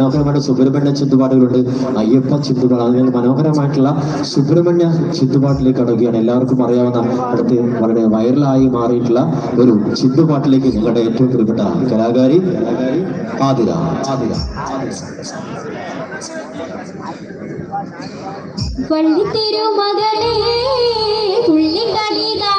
മനോഹരമായിട്ട് സുബ്രഹ്മണ്യ ചിന്തുപാട്ടുകളുണ്ട്, അയ്യപ്പ ചിന്തുപാട്, അങ്ങനെ മനോഹരമായിട്ടുള്ള സുബ്രഹ്മണ്യ ചിന്തുപാട്ടിലേക്ക് കടക്കുകയാണ്. എല്ലാവർക്കും അറിയാവുന്ന അടുത്ത് വളരെ വൈറലായി മാറിയിട്ടുള്ള ഒരു ചിന്തുപാട്ടിലേക്ക് ഞങ്ങളുടെ ഏറ്റവും പ്രിയപ്പെട്ട കലാകാരി ആതിര. വള്ളിത്തിരുമകളെ തുള്ളിക്കളിതാ